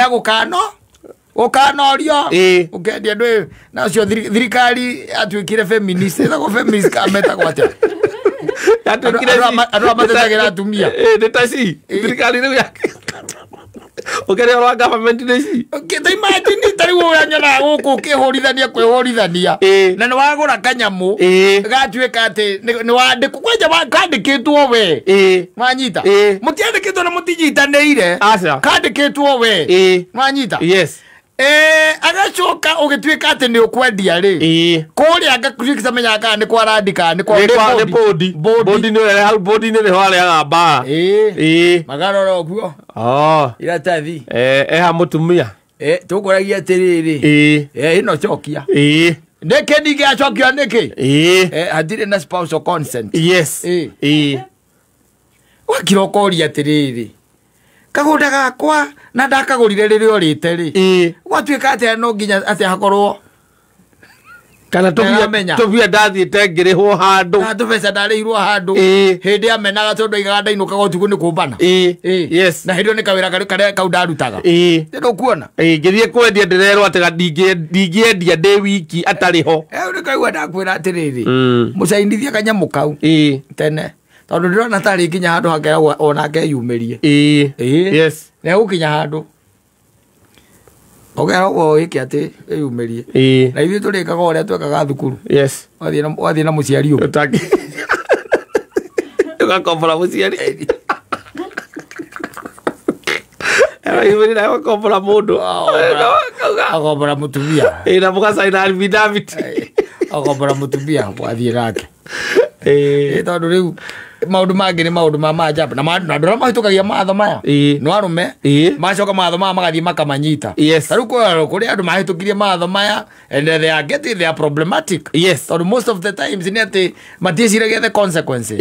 gukano ukanorio ukendia ndwe nacio thirikari atwikire feminist ethagwo feminist kameta gwate andå amatetagä atumia ndetaci thirikari rä u yake ukere ro government neci imagine tari wo nyona guku ukihorithania kwihorithania na ni wagura kanyamu gatuika ati ni wandikwo kwenja kandikitwo we mwanyita mutiandikitwo na mutinyitanĩire kandikitwo we mwanyita yes agacoka ugituika ati ni ukwendia ri kuria ngakuikisa menya kana ni kwa radika ni kwa bodi ni hal bodi ni hale agamba magaroro guo ira tathi ha mutumia tukuragia atiriri ino chokia ndeke ndige achokio ndeke atire na spousal consent yes wakirokoria atiriri kagunda gakwa na ndakagurire riri orite ri gwatuika ati no nginya ati hakorwo kana tubia ndathiite ngirihwo handu na tubesa ndarihirwo handu hindi amenaga tondu igaga inuka gotugu ni kumbana yes na hindi ni kawira karia kau ndarutaga ndio kuona ngithie kwendia ndirerwo atiga ndingiendia ndi wiki atariho ni kaigua ndakwira atiriri mucainithia kanyamu kau tene tondu ndirona tari kinya handu hakeragwo onake yumirie yes na gukinya handu ogeragwo iki ati yumirie na ithuĩ tũrĩkaga ũrĩa twekaga thukuru yes wathiĩ na mũciari ũngĩ ũgakombora mũciari yumĩri nayo ũgakombora mũndũ akombora mũtumia na mũgacaina affidavit akombora mũtumia wathiĩ nake tondũ rĩu maundu mangĩ nĩ maundu ma maajabu na andũ mahĩtũkagia matho maya no arume macoka matho maya magathie makamanyita tarĩu kũrĩ andũ mahĩtũkirie matho maya and they are getting they are problematic tondũ most of the times nĩ atĩ matiĩciragia the consequences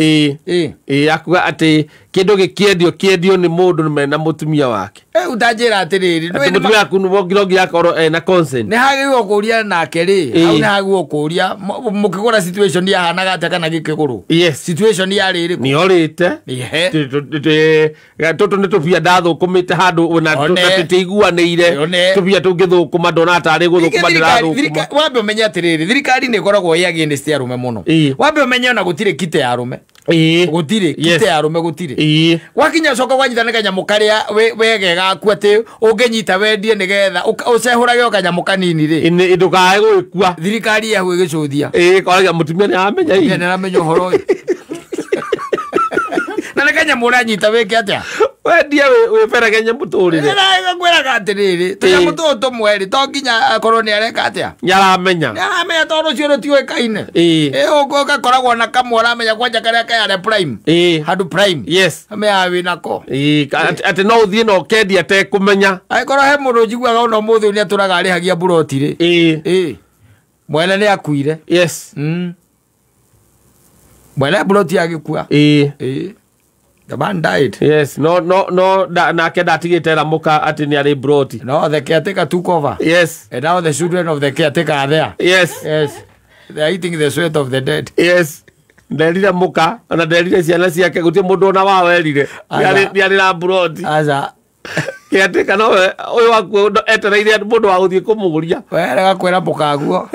akuga atĩ kĩndũ gĩkĩendio nĩ mũndũ mena mũtumia wake utanjĩra atĩrĩrĩ mũtumia waku nginya akorwo na consent nĩ hagĩrĩirwo kũria nake rĩ hau nĩ hagĩrĩirwo kũria mũkĩgũra situation yahanaga atĩa kana gĩkĩgũrũ situation yarĩ ni orite tutu ni tubia ndathukumite handu na tutiguanĩire tubia tungithukuma ndona atari guthukuma ndirathukuma wambe umenye atiriri thirikari ni ikoragwo against arume muno wambe umenye ona gutire kite ya arume gutire kite ya arume gutire wakinya coka gwanyitana kanyamu karia wege gaku ati ungenyita wendie nigetha ucehurage o kanyamu kanini ri ndukae gwikua thirikari yahu igicuthia koragia mutumia ni amenya uhoro na kanyamu uranyita weke atia wendia wiberagenya muturire na ngwiraga atiriri tunyamu tutu mweri to nginya akorwo ni areka atia nyaramenya tondu cio rutiuikaine ugoka koragwo na kamwe aramenya kwanja karia kayare prime handu prime amea winako ati no uthie no kendia te kumenya aikorwo he mundu njiguaga ona muthi ni aturaga arihagia buroti ri mwene ni akuire mwene buroti agikua the man died nake ndatigite ramuka ati ni ari broti no the caretaker took over and now the children of the caretaker are there they are eating the sweat of the dead nderire muka ona nderire ciana ciake gutie mundu ona wawerire ni ari na broti caretaker no uyu waku etereire mundu wa guthie kumuguria werega kwira mukaguo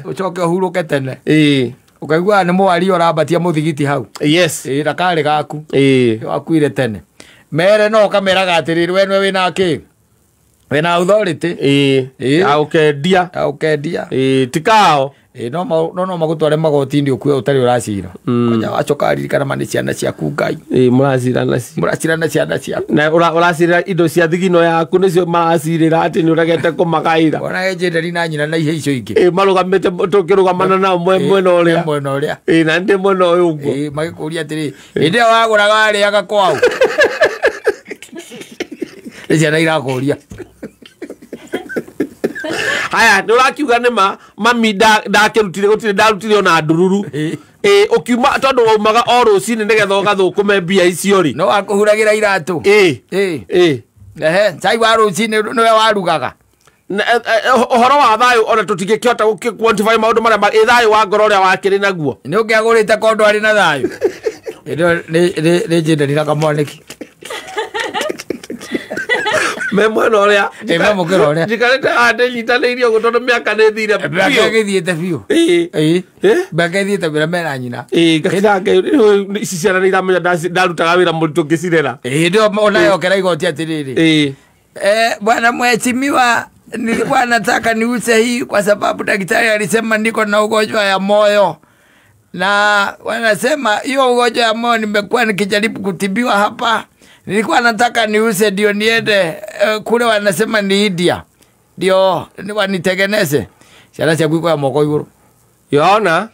ucoke uhuruke tene ukaigua ni mwari ũrambatia mũthigiti hau na karĩ gaku wakuire tene mere no kameraga atirĩrĩ we nĩwe wĩna kĩ wĩna authority ukendia tikao no magũtware magoti-inĩ ũkue ũtarĩ ũracira konya wacoka aririkana ma nĩ ciana ciaku Ngai mũracirana ciana ciaku na ũracirĩra indo cia thigino yaku nĩcio maracirĩra atĩ nĩ ũregete kũmakaira ona enjenderi na nyina na ihe icio ingĩ marũgamĩte tũkĩrũgamana nao mwena ũrĩa na ndĩ mwena ũyũ ũguo magĩkũria atĩrĩ hĩndĩ ĩyo wagũraga warĩaga kwao nĩ ciana irakũria haya ndurakiuga nima mami ndakirutire gutire ndarutire ona ndururu ukiuma tondu waumaga o rucini nigetha ugathukume mbia icio ri no akuhuragira iratu cai wa rucini niwe warugaga uhoro wa thayu ona tutingĩkĩhota quantify maundu maria thayu wa ngoro ũrĩa wakĩrĩ naguo nĩ ũngĩagũrĩte kondo arĩ na thayu nĩ njĩndanira kamwanĩki Memo no ria. Memo ke ria. Jikareta ade nyitanirio gutondo miaka ne thire. Miaka ke thiete biu. Miaka thiete bila mena nyina. Kaida ke iciciana ni ramenya ndarutaga wira muritu ngicirera. Ndio ona yo kera igoti atiriri. Bwana mheshimiwa, nilikuwa nataka niuze hii kwa sababu daktari alisema niko na ugonjwa ya moyo. Na wanasema hiyo ugonjwa ya moyo nimekuwa nikijaribu kutibiwa hapa. Nilikuwa nataka niuze ndio niende kule wanasema ni India. Ndio wanitengeneze. Shala cha kwa moko iguru. Yaona?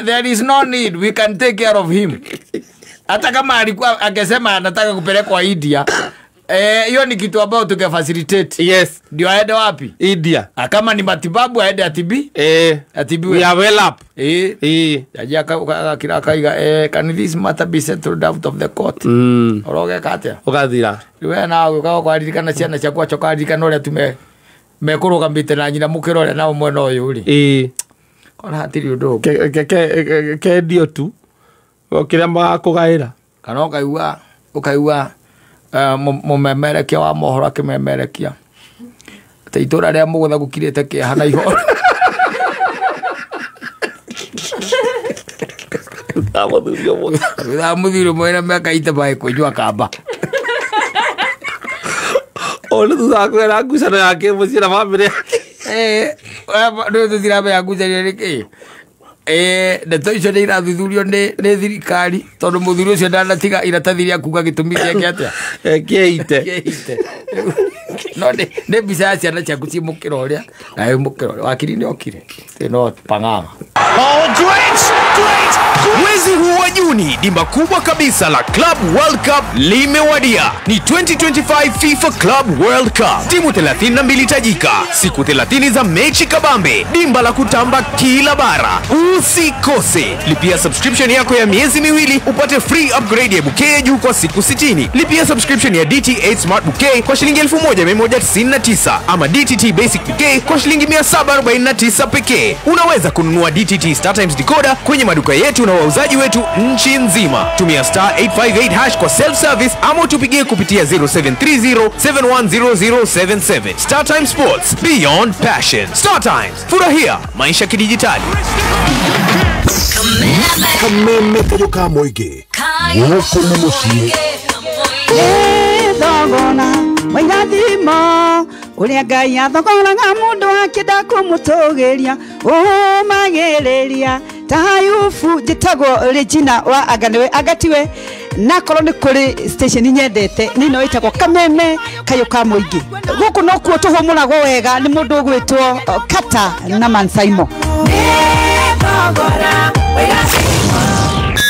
There is no need, we can take care of him. Hata kama alikuwa akisema anataka kupelekwa India, hiyo ni kitu ambao tukafacilitate. Yes. Ndio aende wapi? India. Kama ni matibabu aende atibi. Atibiwe. We are well up. Jaji kila kaiga can this matter be settled out of the court? Oroge kate. Ukathira. Wewe na ukao kwa dirikana ciana ciakwa choka dirikana ule mekuruga mbite na nyina mukirore na mwena uyu ri. Kona hatiri undu. Ke dio tu. Okira magakugaira. Kana ukaiwa mumemerekia wa mohoro akimemerekia ta itura ria mugutha gukirite ke hana iho muthirio mwena meka ite bai kujua kamba ole tu zakwera ngusana yake mucira family ndo tuthira be ngusana riki ndeto icio nĩ irathuthurio nĩ thirikari tondũ mũthuri ũcio ndanatiga iratathi rĩa kuga gĩtũmi gĩake atĩa kĩite no nĩ mbica ya ciana ciaku ciĩ mũkĩra ũrĩa nawe mũkĩra ũrĩa wakiri nĩ okire no pang'ang'a. Mwezi huu wa Juni dimba kubwa kabisa la Club World Cup limewadia. Ni 2025 FIFA Club World Cup. Timu 32 tajika, siku 30 za mechi kabambe, dimba la kutamba kila bara. Usikose. Lipia subscription yako ya miezi miwili upate free upgrade ya bouquet juu kwa siku 60. Lipia subscription ya DT8 Smart Bouquet kwa shilingi 1199 ama DTT Basic Bouquet kwa shilingi 749 pekee. Unaweza kununua DTT StarTimes decoder kwenye maduka yetu na wauzaji wetu nchi nzima. Tumia *858# kwa self service ama tupigie kupitia 0730710077. StarTimes Sports, beyond passion. StarTimes, furahia maisha kidijitali. Kameme kayoka moige woko mumushi thogona maigathimo uria Ngai athogoraga mundu akenda kumutugiria umagiriria Tayufu njitagwo Regina wa Aganiwe agatiwe nakorwo ni kuri station nyendete nino itagwo Kameme kayoka moigi guku no kuo tuhumuragwo wega ni mundu ugwitwo Kata na Mansaimo.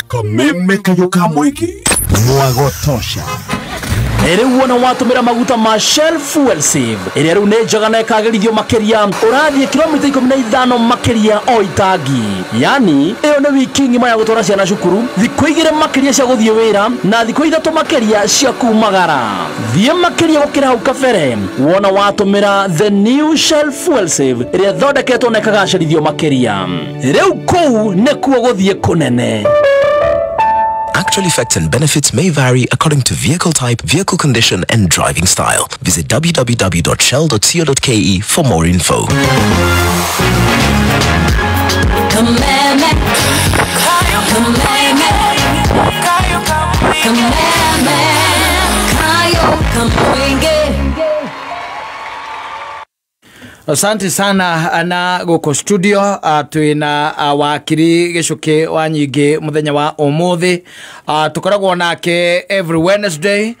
Kameme kayoka moige mwagotosha ere wona watumira maguta ma Shell Fuel Save ere ru nejaga na kagerithio makeria urathie kilomita 15 makeria o itangi yani eyo ne wiki ngima ya gutora ciana cukuru thikũ 2 makeria cia guthie wira na thikũ 3 makeria cia kumagara thie makeria gukira hau kabere wona watumira the new Shell Fuel Save ere thondeketwo na kagacerithio makeria riu kou ne kuo guthie kunene. Actual effects and benefits may vary according to vehicle type, vehicle condition, and driving style. Visit www.shell.co.ke for more info. Asante sana na goko studio twina wakiri gicuki wa nyingi muthenya wa umuthi tukoragwo nake every Wednesday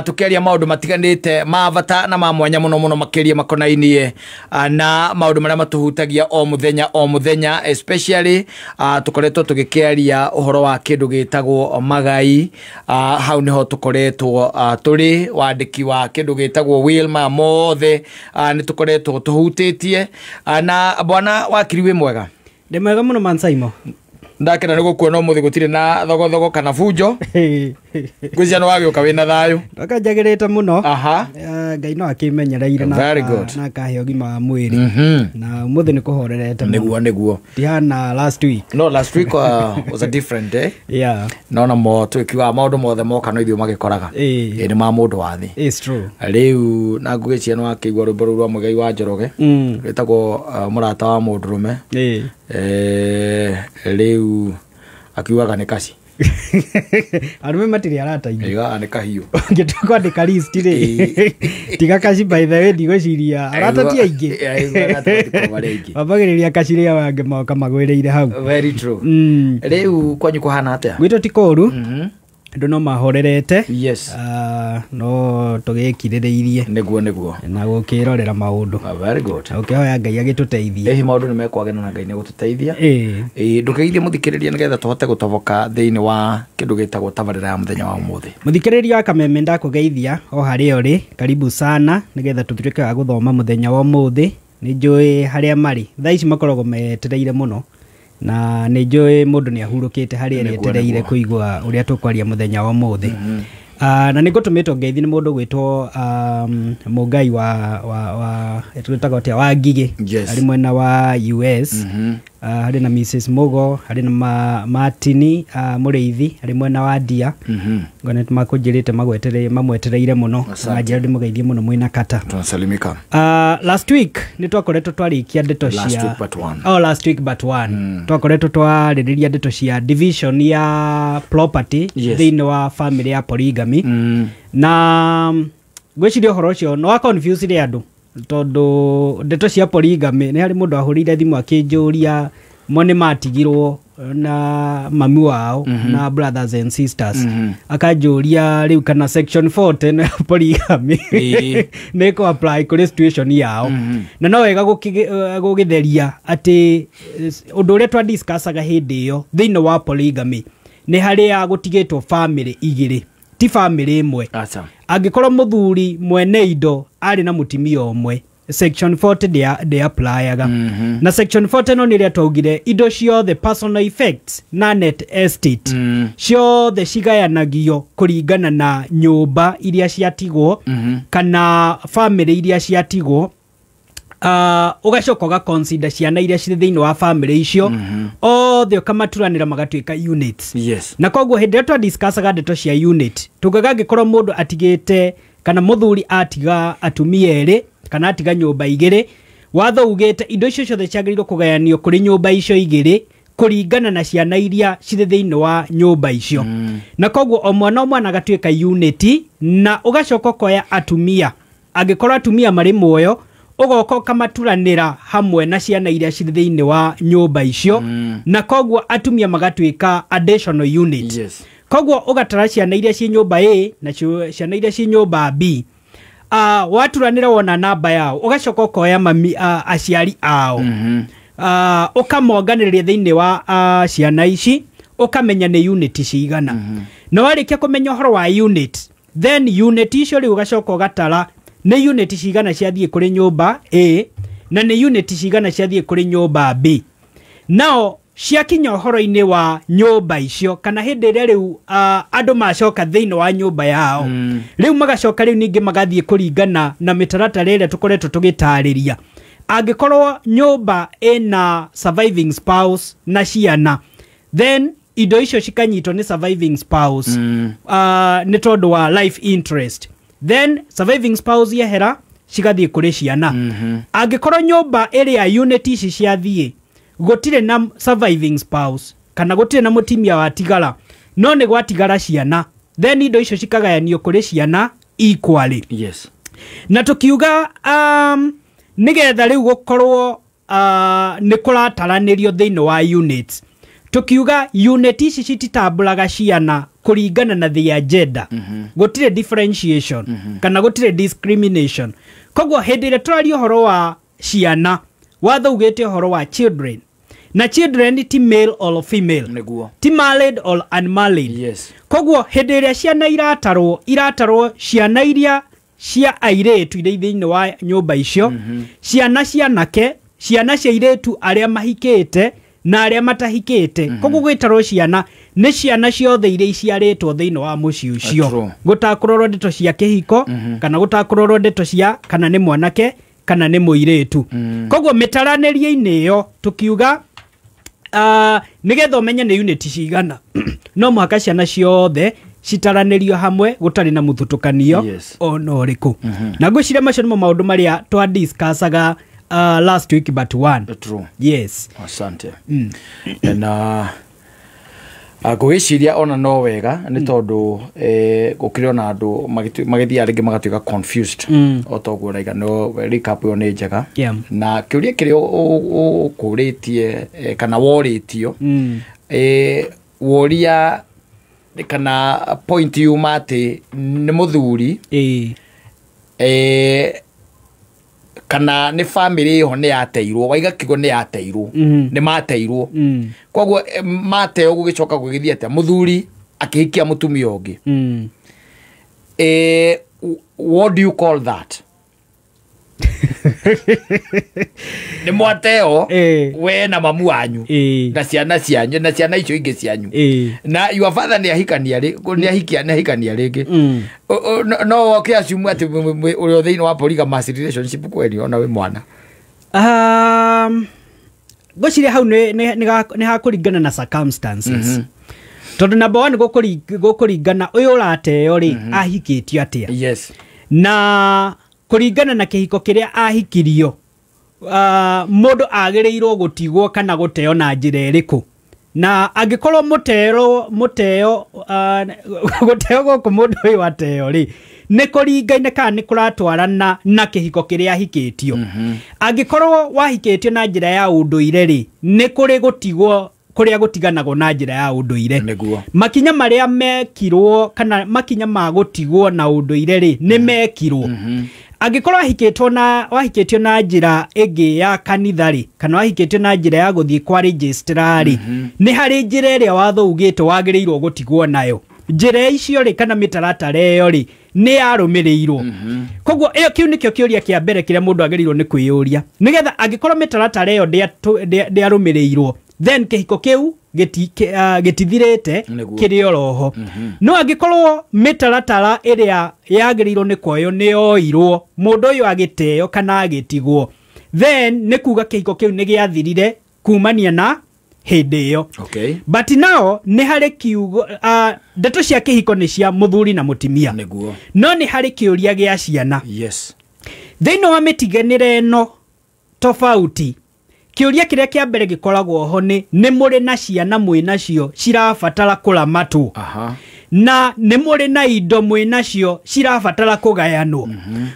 tukeria maundu matiganite mavata na ma mwanya muno makeria makonainie na maundu maria matuhutagia o muthenya especially tukoretwo tugikeria uhoro wa kindu gitagwo magai hau niho tukoretwo turi wandiki wa kindu gitagwo Wilma Mothe ni tukoretwo tuhutetie na bwana wakiri we mwega de mwega muno Mansaimo ndakena nä gå kuona å må thä gå tirä na thogothogo kana bunjo ngwä cia nä wagä å ka wä na thayå ndakajagä rä te må no ngai no akä menyereire na akaheo gima wa mwä rä na må thä nä kå horerete nä guo ndihana last week was a different day nona mo twä kiuga maå ndå mothe moka no ithuä magä koraga nä ma må ndå wa thä rä u na ngugä cia nä wakä igua rwä mbo rå rwa Muigai wa Njoroge rwä tagwo må rata wa må ndå rå me rä u akiugaga nä kaci arume matiri arataithia iga nä kahiå ngä twandä ka list rä tiga kaci by the way ndigwiciria aratatia aingä wambagä rä ria kaci rä a wangä moka magwä rä ire hau rä u kwanyu kå hana atä a gwä two ti kå ru andå no mahorerete no tå gä kirä rä irie niguo na gå kä rorera maå ndå å kä hoya Ngai agä tå teithie maå ndå nä mekwagena na Ngai nä gå tå teithia ndå kä ithie må thikä rä ria nä getha tå hote gå toboka thä inä wa kä ndå gä tagwo tabarä ra ya må thenya wa må thä må thikä rä ria wa Kameme ndakå geithia o harä o rä karibu sana nä getha tå tuä ke wa gå thoma må thenya wa må thä nä njå harä a marä thaa ici makoragwo metereire må no na nä njå må ndå nä ahurå kä te harä a etereire kå igua å rä a tå kwaria må thenya wa må thä na nä ngå tå mä two ngeithi nä må ndå gwä two må ngai tå taga atä wa ngigä harä mwena wa US harä na Mrs Mogo harä na Martini må rä ithi harä mwena wa Ndia ngona makå njä rä te mamwetereire må no na njä ra ndä må geithie må no mwä na kata last week nä twakoretwo twarä kia ndeto cia last week but one twakoretwo twarä rä ria ndeto cia division ya property thä inä wa family ya polygamy na gwä ciria å horo å cio no wa confuse rä andå tondå ndeto cia polygamy nä harä må ndå ahå rä ire thimå akä njå ria mo nä matigirwo na mami wao na brothers and sisters akanjå ria rä u kana section 40 no polygamy nä kå apply kå rä situation yao na no wega gå gä theria atä å ndå å rä a twa discussaga hä ndä ä yo thä inä wa polygamy nä harä a gå tigä two family igä rä ti family ĩmwe angĩkorwo mũthuri mwene indo arĩ na mũtimia ũmwe section 40 de applyaga na section 40 no nĩrĩa twaugire indo ciothe personal effects na net estate ciothe cigayanagio kũringana na nyũmba iria ciatigwo kana family iria ciatigwo ugacoka uga consider ciana iria cirĩ thĩinĩ wa family icio othe ũkamaturanĩra magatuĩka units na koguo hĩndĩ ĩrĩa twa discussaga ndeto cia unit tugaga angĩkorwo mũndũ atigĩte kana mũthuri atiga atumia erĩ kana atiga nyũmba igĩrĩ watho ugĩte indo icio ciothe ciagĩrĩirwo kũgayanio kũrĩ nyũmba icio igĩrĩ kũringana na ciana iria cirĩ thĩinĩ wa nyũmba icio na koguo o mwana agatuĩka unit na ũgacoka ũkoya atumia angĩkorwo atumia marĩ muoyo ugoka ũkamaturanĩra hamwe na ciana iria cirĩ thĩinĩ wa nyũmba icio na koguo atumia magatuĩka additional unit koguo ũgatara ciana iria ciĩ nyũmba A na ciana iria ciĩ nyũmba B waturanĩra wona namba yao ũgacoka ũkoya mami aciari ao ũkamonganĩrĩria thĩinĩ wa ciana ici ũkamenya nĩ unit cigana na warĩkia kũmenya ũhoro wa unit then unit icio rĩu ũgacoka ũgatara nĩ unit cigana ciathiĩ kũrĩ nyũmba A na nĩ unit cigana ciathiĩ kũrĩ nyũmba B nao ciakinya ũhoro-inĩ wa nyũmba icio kana hĩndĩ ĩrĩa rĩu andũ macoka thĩinĩ wa nyũmba yao rĩu magacoka rĩu ningĩ magathiĩ kũringana na mĩtaratara ĩrĩa tũkoretwo tũgĩtarĩria angĩkorwo nyũmba ĩna surviving spouse na ciana then indo icio cikanyitwo nĩ surviving spouse nĩ tondũ wa life interest then surviving spouse yehera cigathiĩ kũrĩ ciana angĩkorwo nyũmba ĩrĩa unit ici ciathiĩ gũtirĩ na surviving spouse kana gũtirĩ na mũtimia watigara no nĩ gwatigara ciana then indo icio cikagayanio kũrĩ ciana equally na tũkiuga nĩgetha rĩu gũkorwo nĩ kũrataranĩrio thĩinĩ wa units tukiuga unit ici cititambũraga ciana kũringana na their gender gũtirĩ differentiation kana gũtirĩ discrimination koguo hĩndĩ ĩrĩa tũraria ũhoro wa ciana watho ugĩte ũhoro wa children na children ti male or female ti married or unmarried koguo hĩndĩ ĩrĩa ciana iratarwo ciana iria cia airĩtu iria thĩinĩ wa nyũmba icio ciana cia anake ciana cia airĩtu arĩa mahikĩte na aria matahikite koguo gwitarwo ciana ni ciana ciothe iria iciaritwo thiini wa muci ucio gutakurorwo ndeto cia kihiko kana gutakurorwo ndeto cia kana ni mwanake kana ni muiritu koguo mitaranirie-ini iyo tukiuga nigetha umenye ni unit cigana no muhaka ciana ciothe citaranirio hamwe gutari na muthutukanio ona uriku na ngwiciria macio nimo maundu maria twa discussaga last week but one. True. Yes. Asante. Na gwiciria ona no wega ni tondu gukire na andu magithia ringi magatuika confused otoguo raiga no recap yo ni njega na kiuria kire ukuritie kana woritio woria kana point yuma ati ni muthuri kana ni family ho ni yateirwo waiga kigo ni yateirwo ni mateirwo koguo mateo gugicoka gugithia ati muthuri akihikia mutumia ungi what do you call that? Ni mwateo we na mamu wanyu na ciana cianyu na ciana icio ingi cianyu na your father ni ahikania ringi no okay assume ati uri thiini wa polygamous relationship kweli ona we mwana gociria hau ni hakuringana na circumstances tondu number 1 gukuringana uyu urateo ri ahikitio atia na kuringana na kihiko kiria ahikirio mundu agireirwo gutigwo kana guteo na njira iriku na angikorwo muteo guteo guku mundu uyu ateo ri ni kuringaine kana ni kuratwarana na kihiko kiria ahikitio angikorwo wahikitio na njira ya unduire ri ni kuri gutigwo kuria gutiganagwo na njira ya unduire makinya maria mekirwo kana makinya ma gutigwo na unduire ri ni mekirwo angikorwo wahikitio na njira ingi ya kanithari kana wahikitio na njira ya guthii kwa registrari ni hari njira iria watho ugite wagireirwo gutigwo nayo njira icio ri kana mitaratara iyo ri ni yarumirirwo koguo iyo kiu nikio kiuria kia mbere kiria mundu agireirwo ni kwiyuria nigetha angikorwo mitaratara iyo ndiarumirirwo then kihiko kiu gitithirite kirio roho no angikorwo mitaratara iria yagirirwo ni koyo ni oirwo mundu uyu agiteo kana agitigwo then ni kuga kihiko kiu ni giathirire kumania na hindi iyo but now ni hari kiugo ndeto cia kihiko ni cia muthuri na mutimia no ni hari kiuria gia ciana thiini wa mitiganire no tofauti kiuria kiria kia mbere gikoragwo ho ni muri na ciana mwinacio cirabatara kuramatwo na ni muri na indo mwinacio cirabatara kugayanwo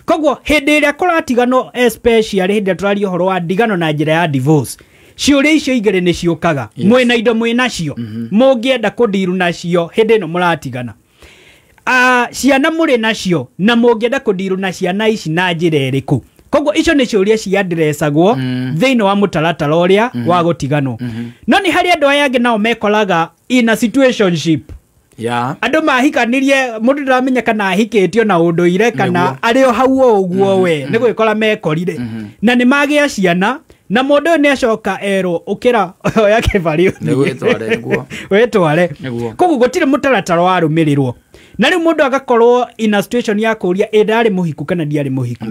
koguo hindi iria kuratiganwo especially hindi turario horo wa ndigano na njira ya divorce ciuria icio igere ni ciukaga mwina indo mwinacio mungienda kundiru nacio hindi no muratigana ciana muri nacio na mungienda kundiru na ciana ici na njira iriku koguo icio ni ciuria ciadressagwo thiini wa mutaratara uria wa gutigano no ni hari andu aya angi nao mekoraga in a situationship andu mahikanirie mundu ndiramenya kana ahikitio na unduire kana ario hau uguo we ni gwikora mekorire na ni magia ciana na mundu ni acoka ero ukira ya kibari ni gwitware nguo wetware koguo gutire mutaratara warumirirwo na riu mundu agakorwo in a situation ya kuria ndari muhiku kana ndiari muhiku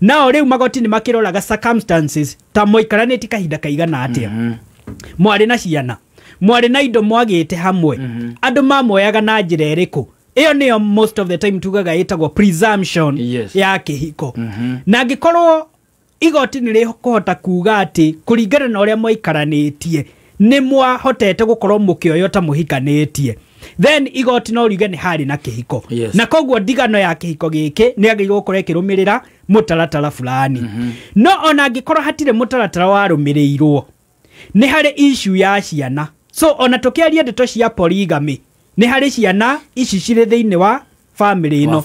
nao riu magoti ni makiroraga circumstances ta moikaraniti kahinda kaigana atia mwari na ciana mwari na indo mwagite hamwe andu mamoyaga na njira iriku iyo niyo most of the time tugaga itagwo presumption ya kihiko na angikorwo igoti ni rikuhota kuga ati kuringana na uria moikaranitie ni mwahotete gukorwo mukioyo ta muhikanitie then igoti no riuge ni hari na kihiko na koguo ndigano ya kihiko giki ni agirwo gukorwo ikirumirira mutaratara fulani no ona angikorwo hatire mutaratara warumirirwo ni hari issue ya ciana so ona tukiaria ndeto cia polygamy ni hari ciana ici cire thiini wa family ino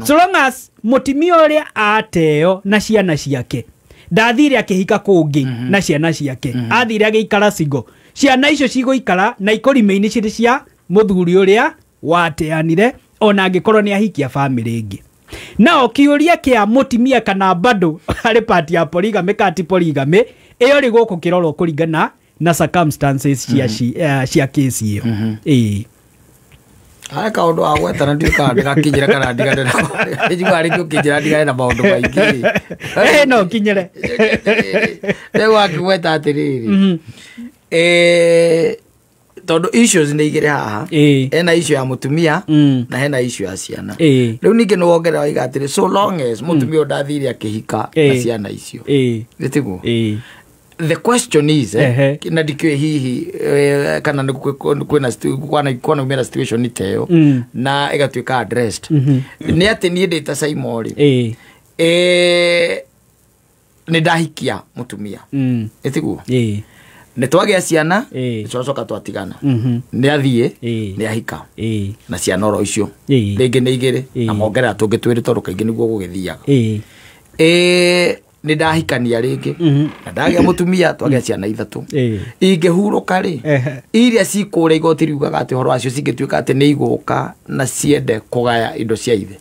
so long as mutimia uria ateo na ciana ciake ndathire akihika kungi na ciana ciake athire agikara singo ciana icio ciguikara na ikorimeini ciri cia muthuri uria wateanire ona angikorwo ni ahikia family ingi nao kiuria kia mutimia kana bado hari part ya polygamy kati polygamy iyo ri guku kiroro kuringana na circumstances cia case iyo Aka undu agweta na ndika ndigakinyira kana ndigane ejigwa ari ndukinyira ndigane na maundu maingi no kinyere leo akigweta atiriri tondu issues ni igire haha ena issue ya mutumia na hena issue ya ciana riu ningi no wongera waiga atiri so long as mutumia ndathiri akihika na ciana icio gitiguo the question is na dikwe hihi kana kwena umera situation ni teo na igatuika addressed ni ati ni ndita saimori ni ndahikia mutumia gitiguo ne twage ciana cocoka twatigana ni athie ni ahika na ciana oro icio ringi ni igire na mongera tungi twiri toru kaingi niguo gugithiaga ni ndahikania ringi na ndagia mutumia twage ciana ithatu ingihuruka ri iria cikure igoti riugaga ati horo acio cingituika ati ni iguka na ciende kugaya indo cia ithe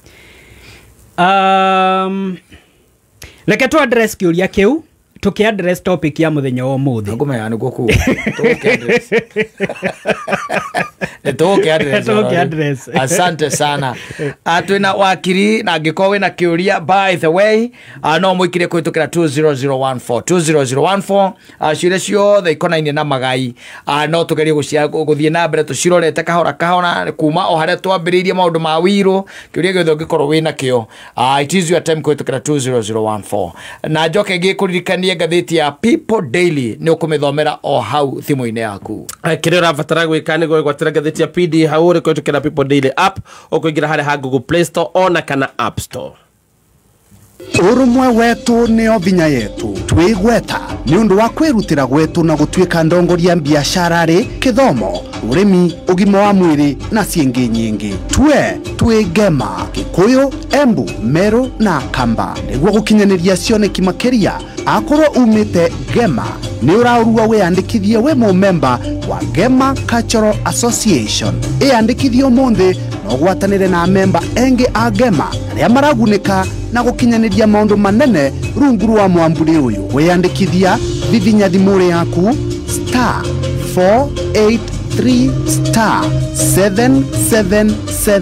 reke tu address kiuria kiu tuki address topic ya muthenya wa muthi ngumenya niguo ku tuki address asante sana atwina wakiri na ngiko wina kiuria by the way no mwikire kwitukira 20014 cire ciothe ikonainie na magai no tugerie guthie na mbere tucirorete kahora kuma o haria twambiriirie maundu ma wiru kiuria giothe ngikorwo wina kio it is your time kwitukira 20014 na njoke ngikuririkania ngathiti ya People Daily ni ukumithomera o hau thimu-ini yaku kire rabatara gwika ni gwatira ngathiti ya PD hau ri kwitukira People Daily app ukuingira haria ha Google Play Store ona kana App Store urumwe wetu nio vinya yetu twigweta ni undu wa kwirutira gwetu na gutwika ndongoria biashara ri kithomo urimi ugimo wa mwiri na ciengi nyingi twigema Kikuyu Embu Meru na Kamba niguo gukinyaniria cioneki makiria akorwo umite Gema ni uraurua wiyandikithie we mu member wa Gema Cultural Association iyandikithie umuthi no gwatanire na member engi a Gema aria maragunika na gukinyaniria maundu manene rungu rwa mwamburi uyu wiyandikithia vivinya thimuri yaku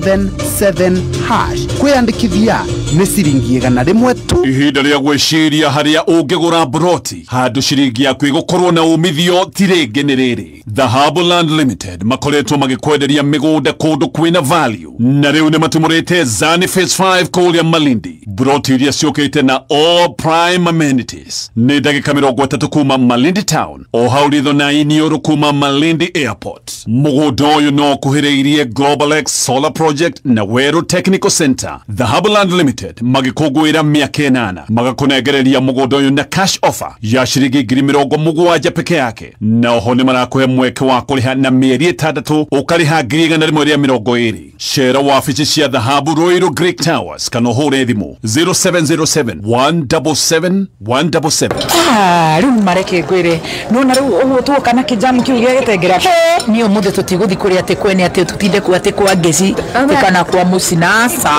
*483*777# kwiyandikithia ni ciringi 100 tu ihinda ria gwiciria haria ungigura broti handu ciringi yaku igukorwo na umithio tirenge ni riri Dhahabu Land Limited makoretwo magikwenderia migunda kundu kwina value na riu ni matumurite Zani Phase 5 Kuria Malindi broti iria ciukite na all prime amenities ni ndagika 30 kuma Malindi Town o hauritho na inioro kuma Malindi Airport mugunda uyu no kuhireirie Global X Solar Project na Weru Technical Center Dhahabu Land Limited magikugwira miaka 8 magakunegereria mugunda uyu na cash offer ya shiringi 70,000 peke yake na oho ni marakuhe mweke wa kuriha na mieri 3 ukariha 120 share wafici cia Dhahabu Royal Greek Towers kanohure thimu 0707-177-177 riu mareke ngwire nona riu uguo tuoka na kijamu kiu gitengera ni umuthi tutiguthi kuri ati kwene ati tutinde ku ati kwa ngeci kana kwa mucinasa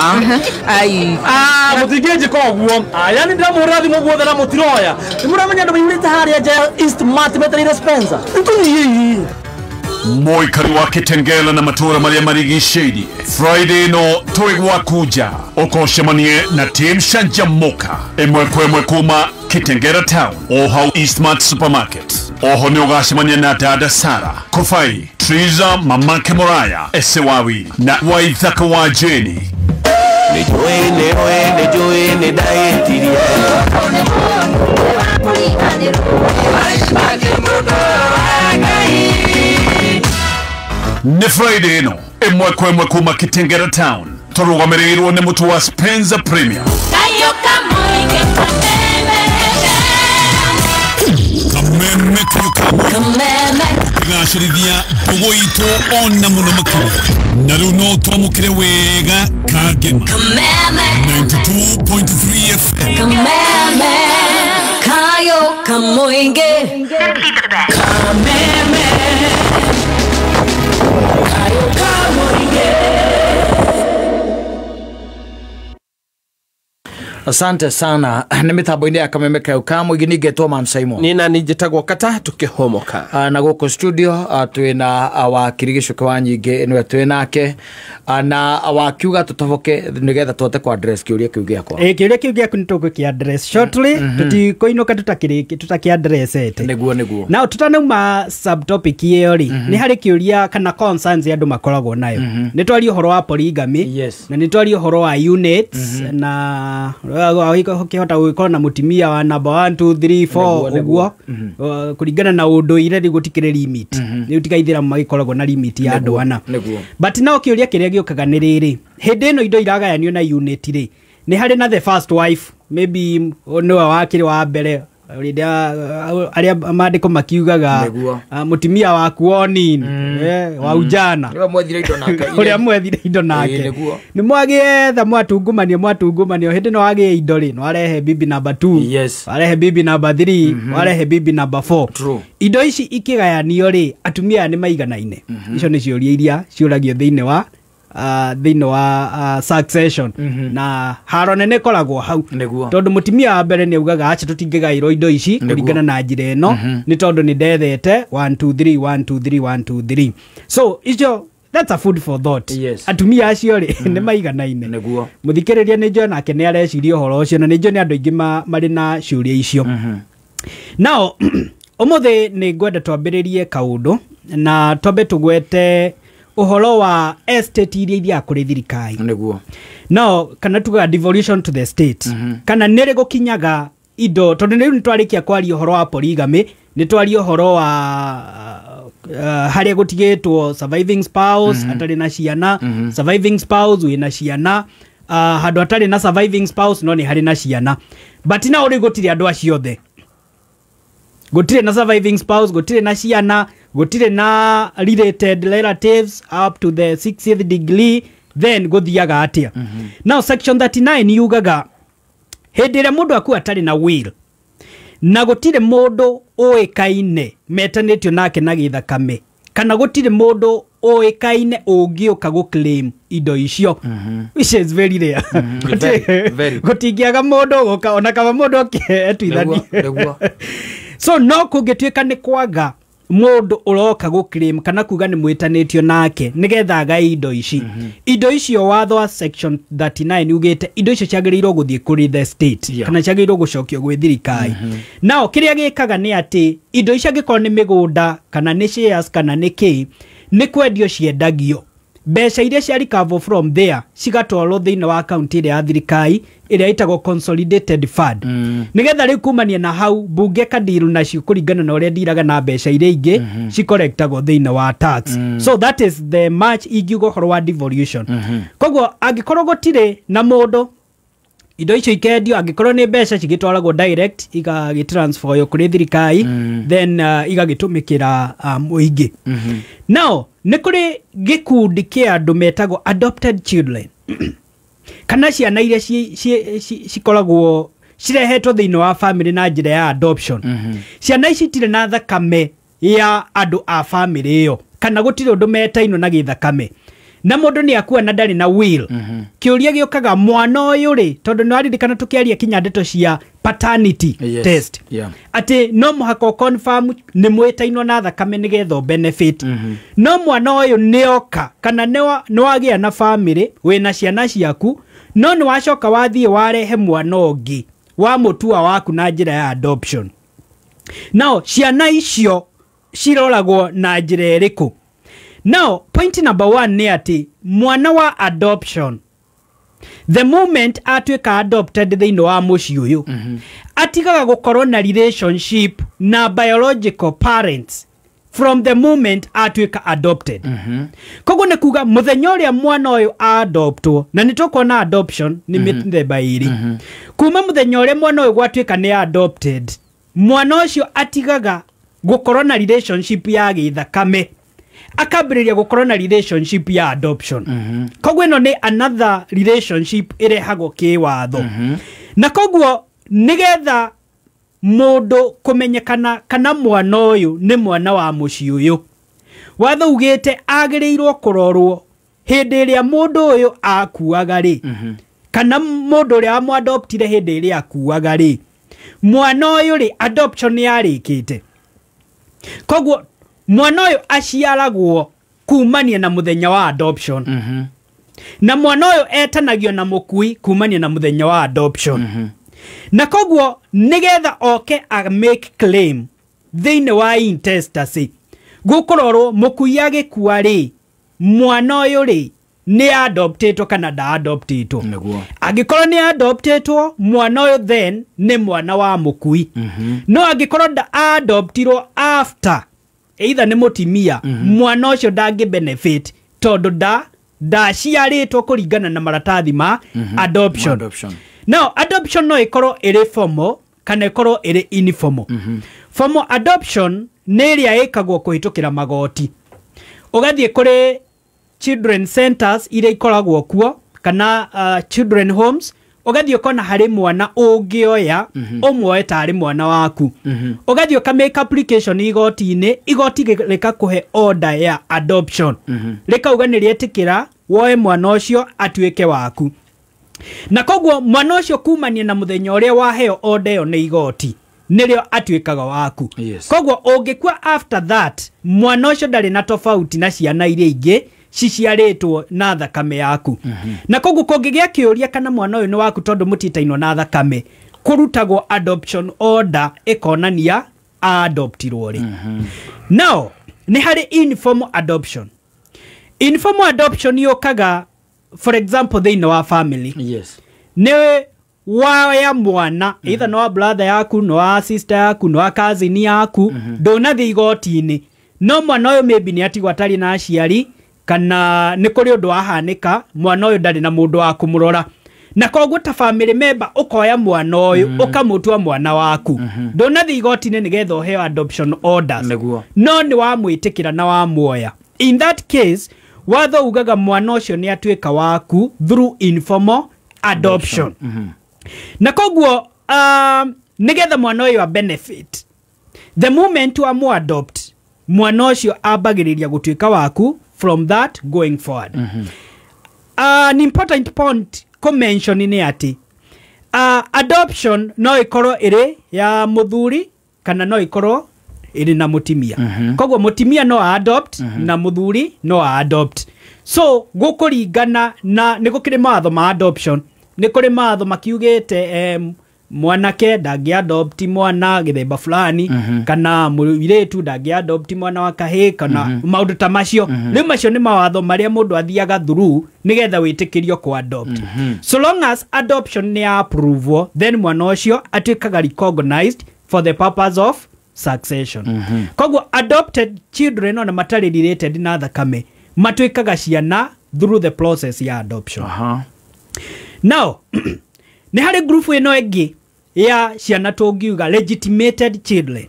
ai mutingeje koguo yani ndamura thimu guothe na mutiroya nimuramenya ndo yurite haria ja East Mart metereire Spencer ntuyi Moikari wa Kitengela na matura maria marigiceirie Friday no twigwa kuja ukoshemanie na Team Shanjamoka imwe kwemwe kuma Kitengela Town o hau Eastmart Supermarket oho ni ugashemania na dada Sara Kofai Triza Mamake Moraya Esewawi na Waithaka wa Jeni Nejoe daetiria ni Friday no imwe kwemwe kuma Kitengela Town turugamirĩirwo ni mutu wa Spencer Premier kameme igacirithia ndugu itu ona muno makiri na riu no twamukire wega kageni 92.3 FM kameme kayo kamoinge kameme kayo kamoinge Asante sana. Nä mä tambo-inä ya kameme kau ka må ingä ningätwo Man Simon. Nina ninjätagwo Kata tukihomoka. Na gå studio twina wakiri gicukä wa nyingä nä we twä nake na wakiuga tå toboke nä getha twote kwa address kä å ria kä u gä akwa kä å ria kä u gä aku nä tå gwä kä address shortly tå inå ka tå takä address ete nä na tå tanauma subtopic ä yo rä nä harä kä å ria kana concerns andå makoragwo nayo nä twaria å horo wa polygamy na nä twaria å horo wa units na kä hota gå korwo na må timia wa number 1 2 3 4 ũguo kå ringana na å ndå ire rä gå tikä rä limit rä u tigaithĩramu magä koragwo na limit ya andå ana but no kä å ria kä rä a gä å kaga nä rä rä hĩndĩ ĩno indo iragayanio na unit rĩ nĩ harĩ na the first wife maybe nĩwe wakĩrĩ wa mbere arĩa maandĩko makiugaga mũtimia waku onini wa ujana ũrĩa mwethire indo nake nĩ mwagĩetha mwatungũmanio hĩndĩ no wagĩe indo rĩ warehe bibi number 2 warehe bibi number 3 warehe bibi number 4 indo ici ikĩgayanio rĩ atumia nĩ maiganaine icio nĩ ciũria iria ciũragio thĩinĩ wa succession na haro nene koragwo hau tondũ mũtimia wa mbere nĩ augaga acha tũtingĩgaĩrwo indo ici kũringana na njĩra ĩno nĩ tondũ nĩ ndethete 1 2 3 1 2 3 1 2 3 so icio that's a food for thought atumia acio rĩ nĩ maiganaine mũthikĩrĩria nĩ njũĩ nake nĩ areciria ũhoro ũcio na nĩ njũĩ nĩ andũ aingĩ marĩ na ciũria icio nao ũmũthĩ nĩ ngwenda twambĩrĩrie kaũndũ na twambe tũgwete uhoro wa estate iria kũrĩ thirikari no kana tuga devolution to the state kana nĩrĩ gũkinyaga indo tondũ rĩu nĩ twarĩkia kwaria ũhoro wa polygamy nĩ twaria ũhoro wa harĩa gũtigĩtwo surviving spouse atarĩ na ciana surviving spouse wĩna ciana handũ atarĩ na surviving spouse no nĩ harĩ na ciana but na ũrĩ gũtirĩ andũ acio othe gũtirĩ na surviving spouse gũtirĩ na ciana gũtirĩ na related relatives up to the 60th degree then gũthiaga atia now section 39 yugaga hĩndĩ ĩrĩa mũndũ akua atarĩ na will na gũtirĩ mũndũ ũĩkaine metanĩtio nake na gĩthakame kana gũtirĩ mũndũ ũĩkaine ũngĩũka gũclaim indo icio which is very rare gũtingĩaga mũndũ gũka ona kama mũndũ okĩetuithanie so no kũngĩtuĩka nĩ kwaga mũndũ ũroka gũclaim kana kuga nĩ mwĩtanĩtio nake nĩgetha agae indo ici indo icio watho wa section 39 ugĩte indo icio ciagĩrĩirwo gũthiĩ kũrĩ the state kana ciagĩrĩirwo gũcokio gwĩ thirikari nao kĩrĩa gĩkaga nĩ atĩ indo icio angĩkorwo nĩ mĩgũnda kana nĩ shares kana nĩ kĩ nĩ kwendio ciendagio mbeca iria cia recover from there cigatwarwo thĩinĩ wa akaunti ĩrĩa ya thirikari ĩrĩa ĩtagwo consolidated fund nĩgetha rĩu kumania na hau mbunge kadiru nacio kũringana na ũrĩa ndiraga na mbeca iria ingĩ cikorektagwo thĩinĩ wa tax so that is the much ingiuga ũhoro wa devolution koguo angĩkorwo gũtirĩ na mũndũ indo icio ikendio angĩkorwo nĩ mbeca cigĩtwaragwo direct igagĩtransferyo kũrĩ thirikari then igagĩtũmĩkĩra mũingĩ now nĩ kũrĩ gĩkundi kĩa andũ metagwo adopted children kana ciana iria cikoragwo cirehetwo thĩinĩ wa family na njĩra ya adoption ciana ici itirĩ na thakame ya andũ a family ĩyo kana gũtirĩ ũndũ metainwo na gĩthakame na mũndũ nĩ akua na ndarĩ na will kĩũria gĩũkaga mwana ũyũ rĩ tondũ nĩ waririkana tũkĩaria kinya ndeto cia paternity test atĩ no mũhaka confirm nĩ mwĩtainwo na thakame nĩgetha benefit no mwana ũyũ nĩoka kana nĩ wagĩa na family wĩna ciana ciaku no nĩ wacoka wathiĩ warehe mwana ũngĩ wa mũtua waku na njĩra ya adoption now ciana icio ciroragwo na njĩra ĩrĩkũ now point number 1 nĩ atĩ mwana wa adoption the moment atuĩka adopted thĩinĩ wa mũciĩ ũyũ atigaga gũkorwo na relationship na biological parents from the moment atuĩka adopted koguo nĩ kuga mũthenya ũrĩa mwana ũyũ adoptwo na nĩ tũkuona adoption nĩ mĩthemba ĩrĩ kuma mũthenya ũrĩa mwana ũyũ gwatuĩka nĩ adopted mwana ũcio atigaga gũkorwo na relationship ya gĩthakame akambĩrĩria gũkorwo na relationship ya adoption koguo ĩno nĩ another relationship ĩrehagwo kĩwatho na koguo nĩgetha mũndũ kũmenyekana kana mwana ũyũ nĩ mwana wa mũciĩ ũyũ watho ugĩte agĩrĩirwo kũrorwo hĩndĩ ĩrĩa mũndũ ũyũ akuaga rĩ kana mundu ria amu adoptire hindi ria akuaga ri mwana uyu ri adoption yarikite koguo mwana uyu aciaragwo kumania na muthenya wa adoption na mwana uyu etanagio na mukui kumania na muthenya wa adoption na koguo nigetha oke a make claim thine wa intestacy gukororwo mukui agikua ri mwana uyu ri ni adoptetwo kana da adoptetwo agikorwo ni adoptetwo mwana uyu then ni mwana wa mukui no agikorwo da adoptirwo after either ni mutimia mwana ucio dangi benefit tondu da ciaritwo kuringana na maratathi ma adoption. Now adoption no ikorwo iri formal kana ikorwo iri informal. Formal adoption ni ria ikagwo kuhitukira magoti ugathie kuri children centers iria ikoragwo kuo kana children homes ugathie kona hari mwana ungioya umwoe tari mwana waku ugathie ka make application igoti-ini igoti reka kuhe order ya adoption reka uganirie etikira woe mwana ucio atuike waku na koguo mwana ucio kumania na muthenya uria waheo order yo ni igoti nirio atuikaga waku koguo ungikua after that mwana ucio ndari na tofauti na ciana iria ingi ciciaritwo na thakame yaku na koguo kungigia kiuria kana mwana uyu ni waku tondu mutitainwo na thakame kurutagwo adoption order ikonania adoptirwo ri now ni hari informal adoption. Informal adoption yokaga for example thine wa family ni waya mwana either no brother yaku no sister yaku no cousin yaku ndonathi igoti-ini no mwana uyu maybe ni atigwo atari na aciari kana ni kuri undu wahanika mwana uyu ndari na mundu wa kumurora na koguo ta family member ukoya mwana uyu ukamutua mwana waku ndonathi igoti-ini nigetha uheo adoption orders no ni wa mwitikira na wa muoya. In that case watho ugaga mwana ucio ni atuika waku through informal adoption. Na koguo nigetha mwana uyu a benefit the moment wa mu adopt mwana ucio abagiriria gutuika waku from that going forward. An important point ko mention ni ati adoption no ikorwo iri ya muthuri kana no ikorwo iri na mutimia koguo mutimia no adopt na muthuri no adopt so gukuringana na nigukire matho ma adoption nikuri matho makiugite mwanake ndagi adopt mwana githemba fulani kana muiretu ndagi adopt mwana wa kahe kana maundu ta macio riu macio ni mawatho maria mundu athiaga through nigetha witikirio ku adopt so long as adoption ni approval then mwana ucio atuikaga recognized for the purpose of succession. Koguo adopted children on matari related na thakame matuikaga ciana through the process ya adoption. Now ni hari group ino egi ya ciana tungiuga legitimated children.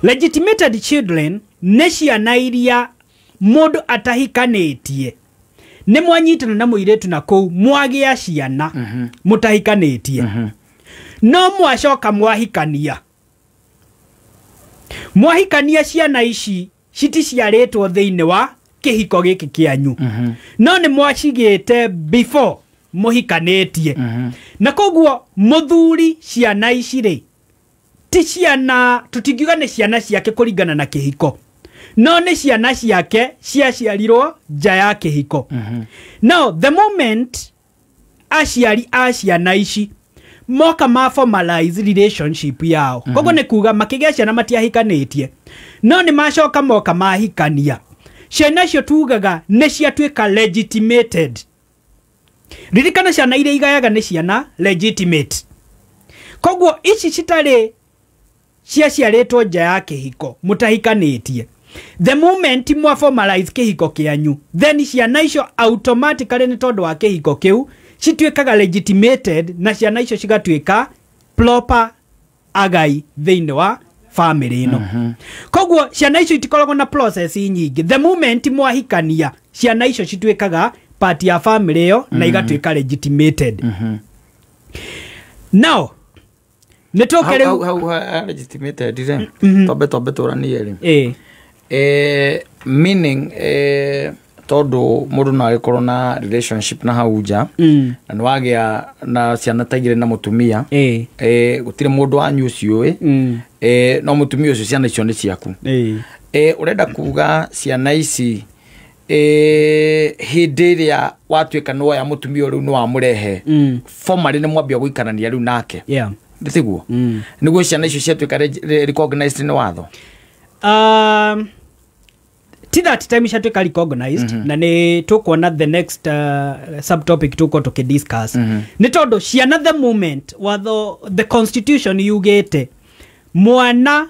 Legitimated children ni ciana iria mundu atahikanitie ni mwanyitana na muiretu na kou mwagia ciana mutahikanitie no mwacoka mwahikania ciana ici citiciaritwo thiine wa kihiko giki kianyu no ni mwacigite before muhikanitie na koguo muthuri ciana ici ri ti ciana tutingiuga ni ciana ciake kuringana na kihiko no ni ciana ciake ciaciarirwo nja ya kihiko. Now the moment aciari a ciana ici moka ma formalize relationship yao koguo ni kuga makigia ciana matiahikanitie no ni macoka moka mahikania ciana cio tugaga ni ciatuika legitimated. Ririkana ciana iria igayaga ni ciana legitimate koguo ici citari ciaciaritwo nja ya kihiko mutahikanitie the moment mwa formalize kihiko kianyu then ciana icio automatically ni tondu wa kihiko kiu cituikaga legitimated na ciana icio cigatuika proper agai thiine wa family ino. Koguo ciana icio itikoragwo na process nyingi the moment mwahikania ciana icio cituikaga part ya family yo na igatuika legitimated. Now netokere how legitimated tobe torani yeli meaning todo mundu na agĩkorwo na relationship na hauja na nĩwagĩa na ciana ta igĩrĩ na mũtumia gũtirĩ mũndũ wanyu ũcio no mũtumia ũcio ciana icio nĩ ciaku ũrenda kuga ciana ici hĩndĩ ĩrĩa watuĩka nĩwoya mũtumia rĩu nĩwamũrehe formally nĩ mwambia gũikarania rĩu nake ndĩtiguo nĩguo ciana icio ciatuĩka recognized nĩ watho ti that time ciatuĩka recognized na nĩ tũkuona the next subtopic tũko tũkĩdiscuss nĩ tondũ ciana the moment watho the constitution yugĩte mwana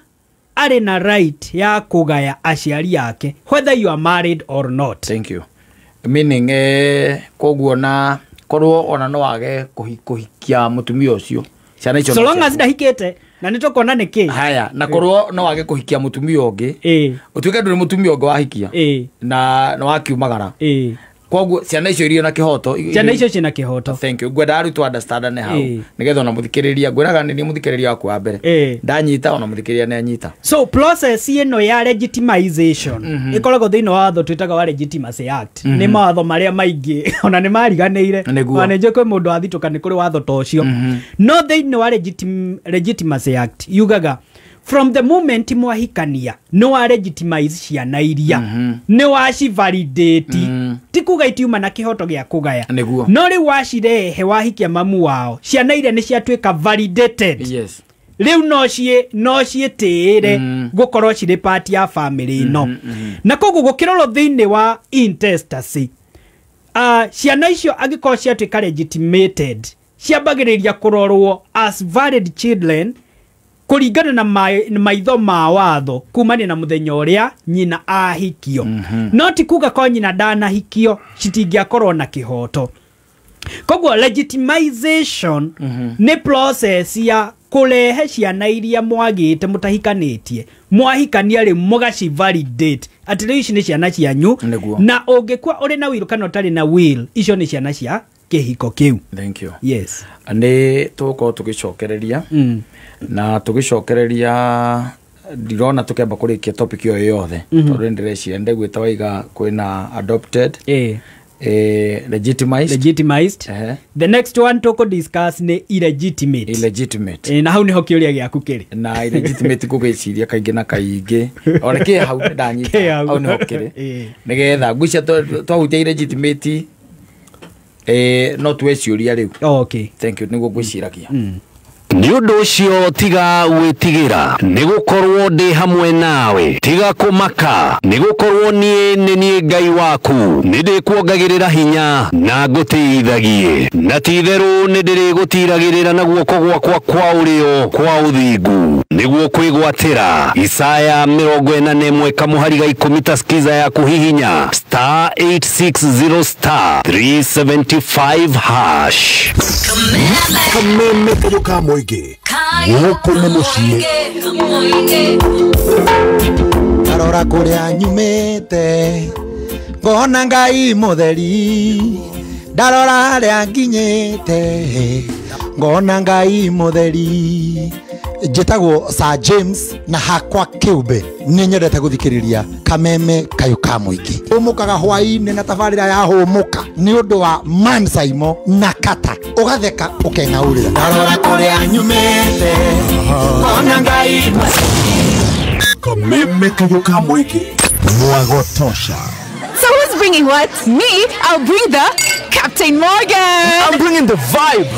arĩ na right ya kũgaya aciari yake whether you are married or not. Thank you. Meaning koguo na korwo ona no wage kũhikia mũtumia ũcio ciana icio so long as ndahikĩte na nĩtũkuona nĩkĩ haya na korwo no wage kũhikia mũtumia ũngĩ ũtuĩke ndũrĩ mũtumia ũngĩ wahikia na no wakiumagara koguo ciana icio irio na kihoto ciana icio cina kihoto. Thank you. Gwenda aru to understand ne hau nigetha ona muthikiriria gwiraga ni muthikiriria waku wa mbere ndanyita ona muthikiriria ne anyita. So process ino ya legitimization ikoragwo thĩinĩ wa watho twitaga wa Legitimacy Act nĩ mawatho maria maingĩ ona nĩ mariganĩire ona nje kwĩ mũndũ athitũka nĩ kũrĩ watho tocio no thĩinĩ wa Legitimacy Act yugaga from the moment mwahikania no wa legitimize ciana iria no wa ci validate ti kuga itiuma na kihoto gya kugaya no ri wacirehe wahikia mamu wao ciana iria ni ciatuika validated riu no cietire gukorwo cire part ya family no na koguo gukiroro thiini wa intestacy ciana icio agikorwo ciatuika legitimated ciambagiriria kurorwo as valid children kuringana na maitho ma watho kumania na muthenya ũrĩa nyina ahikio no ti kuga ko nyina ndanahikio citingĩakorwo na kihoto koguo legitimization nĩ process ya kurehe ciana iria mwagĩte mutahikanĩtie mwahikania rĩ mũgaci validate atĩ rĩu ici nĩ ciana cianyu na ũngĩkua ũrĩ na will kana ũtarĩ na will icio nĩ ciana cia kĩhiko kĩu. Thank you. Yes. Nĩ tũgũkorwo tũgĩcokereria na tũgĩcokereria ndirona tũkĩamba kũrĩkia topic ĩyo yothe tondũ ndĩreciria ndĩgwĩta waiga kwĩna adopted legitimized the next one tũkũ discuss nĩ illegitimate na hau nĩho kĩũria gĩaku kĩrĩ na illegitimate kũgĩciria kaingĩ na kaingĩ ona kĩ hau ndanyita hau nĩho kĩrĩ nĩgetha ngwicia twahutia illegitimate no tueciũria rĩu. Okay. Thank you. Nĩguo ngwĩciragia. Nĩ ũndũ ũcio tiga gwĩtigĩra nĩ gũkorwo ndĩ hamwe nawe tiga kũmaka nĩ gũkorwo niĩ Ngai waku nĩ ndĩkuongagĩrĩra hinya na ngũteithagie na ti-itherũ nĩ ndĩrĩgũtiragĩrĩra na guoko gwakwa kwa ũrĩo kwa ũthingu nĩguo kwĩgwatĩra Isaya 41 kamũhari 10 ta skiza yaku hihinya *860*375 hash kameme kayoka moige gũkũ nĩ mũciĩ ndarora kũrĩa nyumĩte ngona Ngai mũtheri ndarora harĩa nginyĩte ngona Ngai mũtheri njĩtagwo Sir James na hakwa kĩũmbe nĩ nyendete gũthikĩrĩria kameme kayoka mũingĩ ũmũkaga hwaĩ-inĩ na tabarĩra ya hũmũka nĩ ũndũ wa Man Saimo na Kata ũgatheka ũkeng'aũrĩra ndarora kũrĩa nyumĩte ngona Ngai kameme kayoka mũingĩ mwagotosha. So who's bringing what? Me? I'll bring the Captain Morgan. I'm bringing the vibe.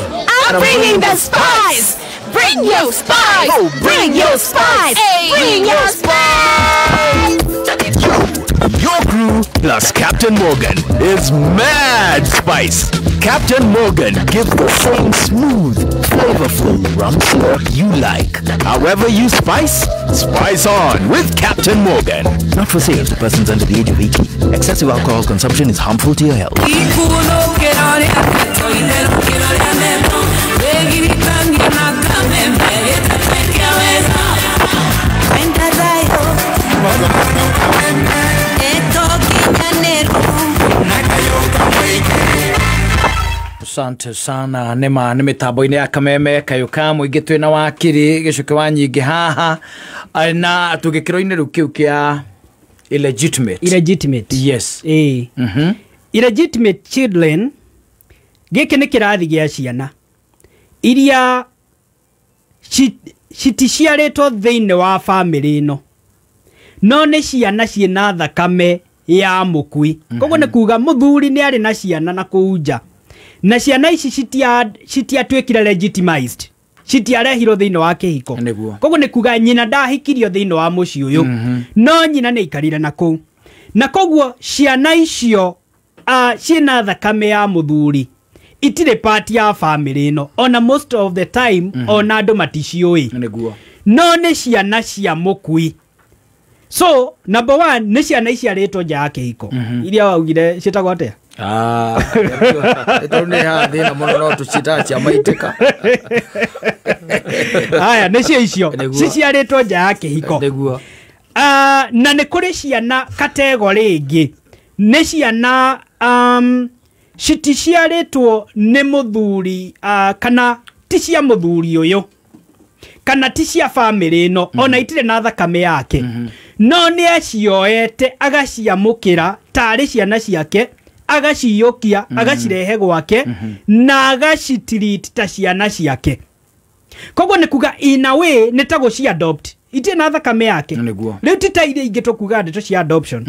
I'm bringing the spice. Bring your spice. Oh, bring your spice. Hey. Bring your spice. Your crew plus Captain Morgan is mad spice. Captain Morgan gives the same smooth, flavorful rum slurp you like. However you spice on with Captain Morgan. Not for sale to persons under the age of 18. Excessive alcohol consumption is harmful to your health. Asante sana nĩma nĩ mĩtambo-inĩ ya kameme kayoka mũingĩ twĩna wakiri gĩcũke wa nyingĩ haha na tũgĩkĩro-inĩ rĩu kĩu kĩa illegitimate yes illegitimate children gĩkĩ nĩ kĩrathi gĩa ciana iria citiciarĩtwo thĩinĩ wa family ĩno no nĩ ciana ciĩna thakame ya mũkui koguo nĩ kuga mũthuri nĩ arĩ na ciana na kũu na ciana ici citiatuĩkire legitimized citiarehirwo thĩinĩ wa kĩhiko koguo nĩ kuga nyina ndahikirio thĩinĩ wa mũciĩ ũyũ no nyina nĩ aikarire na kũu na koguo ciana icio ciĩna thakame ya mũthuri itirĩ part ya family ĩno ona most of the time ona andũ maticiũĩ no nĩ ciana cia mũkui so number 1 nĩ ciana iciarĩtwo nja ya kĩhiko iria waugire ciĩtagwo atĩa nĩ hathina mũno no tũcita cia maitĩka haya nĩcio icio ciciarĩtwo nja ya kĩhiko na nĩ kũrĩ ciana kategori ĩngĩ nĩ ciana citiciarĩtwo nĩ mũthuri kana ti cia mũthuri ũyũ kana ti cia family ĩno ona itirĩ na thakame yake no nĩ acioete agaciamũkĩra tarĩ ciana ciake agaciyũkia agacirehe gwake na agacitreat ta ciana ciake koguo nĩ kuga in a way nĩ ta gũci adopt itirĩ na thakame yake rĩu ti ta iria ingĩ tũkuga ndeto cia adoption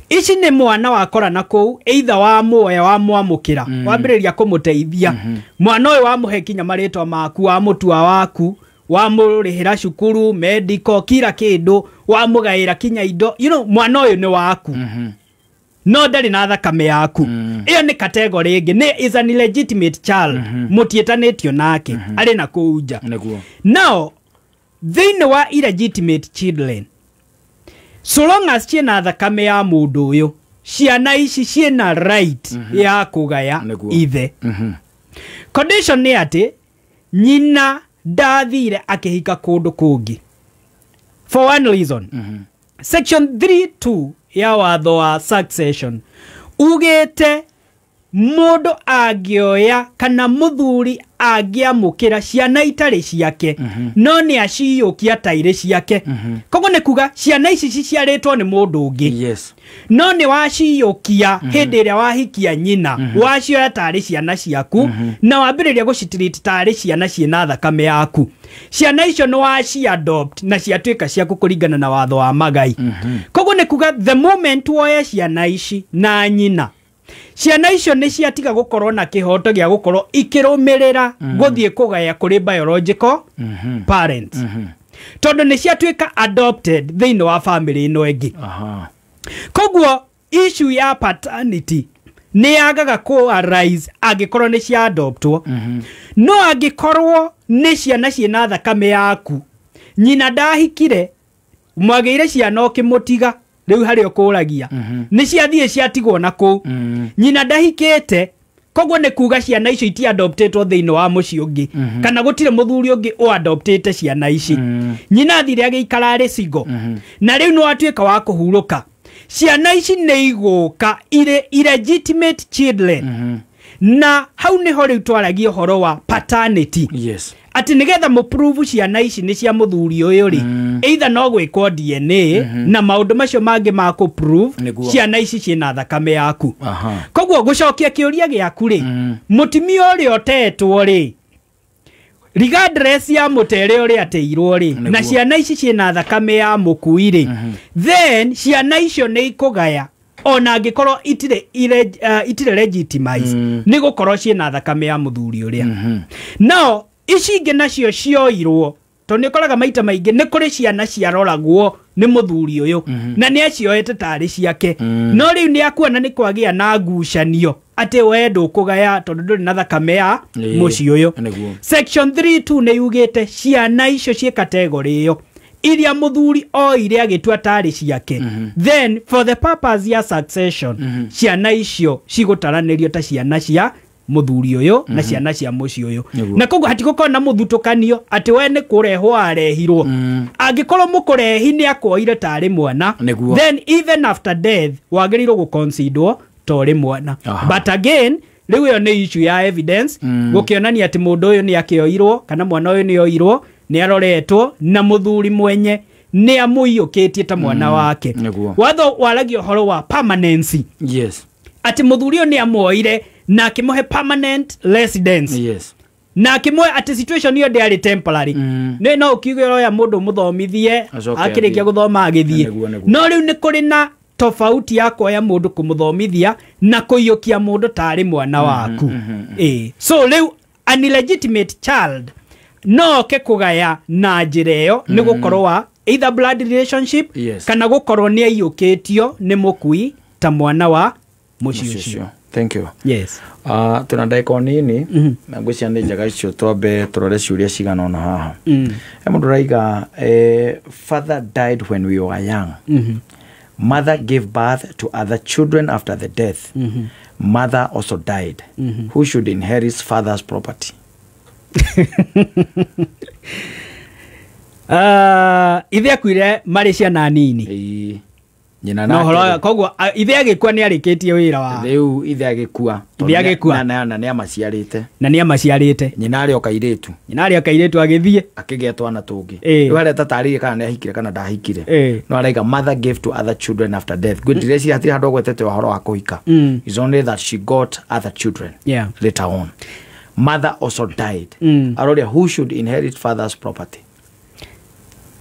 ici nĩ mwana wakora na kũu either wa muoya wa mwamũkĩra wambĩrĩria kũmũteithia mwana ũyũ wamũhe kinya marĩtwa maku wa mũtua waku wa mũrĩhĩra cukuru medical kila kĩndũ wa mũgaĩra kinya indo mwana ũyũ nĩ waku no ndarĩ na thakame yaku ĩyo nĩ category ĩngĩ is an illegitimate child mũtiĩtanĩtio nake arĩ na kũu nja now thĩinĩ wa illegitimate children so long as ciĩna thakame ya mũndũ ũyũ ciana ici ciĩna right ya kũgaya ithe condition nĩ atĩ nyina ndathire akĩhika kũndũ kũngĩ for one reason section 3.2 ya watho wa succession ugĩte mũndũ angĩoya kana mũthuri angĩamũkĩra ciana itarĩ ciake no nĩ aciyũkia ta irĩ ciake koguo nĩ kuga ciana ici ciciarĩtwo nĩ mũndũ ũngĩ no nĩ waciyũkia hĩndĩ ĩrĩa wahikia nyina wacioya tarĩ ciana ciaku na wambĩrĩria gũcitreat tarĩ ciana ciĩna thakame yaku ciana icio nĩ waci-adopt na ciatuĩka ciaku kũringana na watho wa magai koguo nĩ kuga the moment woya ciana ici na nyina ciana icio nĩ ciatiga gũkorwo na kĩhoto gĩa gũkorwo ikĩrũmĩrĩra gũthiĩ kũgaya kũrĩ biological parents tondũ nĩ ciatuĩka adopted thĩinĩ wa family ĩno ĩngĩ koguo issue ya paternity nĩ yagaga kũ arise angĩkorwo nĩ cia adoptwo no angĩkorwo nĩ ciana ciĩna thakame yaku nyina ndahikire mwagĩire ciana ũkĩmũtiga rĩu harĩ ũkũragia nĩ ciathiĩ ciatigwo na kũu nyina ndahikĩte koguo nĩ kuga ciana icio iti adoptetwo thĩinĩ wa mũciĩ ũngĩ kana gũtirĩ mũthuri ũngĩ o adoptete ciana ici nyina athire agĩikara arĩ single na rĩu nĩ watuĩka wa kũhurũka ciana ici nĩ igũka illegitimate children na hau nĩho rĩu twaragia ũhoro wa paternity atĩ nĩgetha mũprove ciana ici nĩ cia mũthuri ũyũ rĩ either no gwĩkwo DNA na maũndũ macio mangĩ ma kũprove ciana ici ciĩna thakame yaku koguo gũcokia kĩũria gĩaku rĩ mũtumia ũrĩa ũtetwo rĩ regardless ya mũtere ũrĩa ateirwo rĩ na ciana ici ciĩna thakame ya mũkui rĩ then ciana icio nĩ ikũgaya ona angĩkorwo itirĩ legitimized nĩ gũkorwo ciĩna thakame ya mũthuri ũrĩa no ici ingĩ nacio cioirwo tondũ nĩ ũkoraga maita maingĩ nĩ kũrĩ ciana ciaroragwo nĩ mũthuri ũyũ na nĩ acioete tarĩ ciake no rĩu nĩ akuona nĩ kwagĩa na ngucanio atĩ we ndũkũgaya tondũ ndũrĩ na thakame ya mũciĩ ũyũ section 3.2 nĩ yugĩte ciana icio ciĩ category ĩyo iria mũthuri oire agĩtua tarĩ ciake then for the purpose ya succession ciana icio cigũtaranĩrio ta ciana cia mũthuri ũyũ na ciana cia mũciĩ ũyũ na koguo hatigũkorwo na mũthutukanio atĩ we nĩ kũrehwo arehirwo angĩkorwo mũkũrehi nĩ akoire tarĩ mwana then even after death wagĩrĩirwo gũconsiderwo torĩ mwana but again rĩu ĩyo nĩ issue ya evidence gũkĩonania atĩ mũndũ ũyũ nĩ akĩoirwo kana mwana ũyũ nĩ oirwo nĩ aroretwo na mũthuri mwenye nä amå kä ta mwana wake watho waragio horo wa permanency atä må thuri å nä amuoire na akä må he permanent residence na akä må atä situation ĩyo ndĩarĩ temporary nĩ no ũkiuge ya mũndũ mũthomithie akĩrĩkia gũthoma agĩthiĩ no rĩu nĩ kũrĩ na tofauti ya kuoya mũndũ kũmũthomithia na kũiyũkia mũndũ tarĩ mwana waku so rĩu an illegitimate child no ke kũgaya na njĩra ĩyo nĩ gũkorwo wa either blood relationship kana gũkorwo nĩ aiyũkĩtio nĩ mũkui ta mwana wa mũciĩ ũcio. Thank you. Yes. Tuna ndagĩka nini na ngwĩciria nĩ njega icio twambe tũrore ciũria cigana ũna haha. Mũndũ raiga father died when we were young. Mother gave birth to other children after the death. Mother also died. Who should inherit father's property? Ithe akuire marĩ ciana nini. Nyina na horo koguo ithe agĩkua nĩ arĩkĩtie wĩra wa rĩu ithe agĩkua na nĩ amaciarĩte nyina arĩ o kairĩtu agĩthiĩ akĩgĩa twana tũngĩ rĩu areta tarĩrie kana nĩ ahikire kana ndahikire no araiga mother gave to other children after death good direci hatirĩ handũ gwetete ũhoro wa kũhika is only that she got other children later on. Mother also died. Aroria, who should inherit father's property?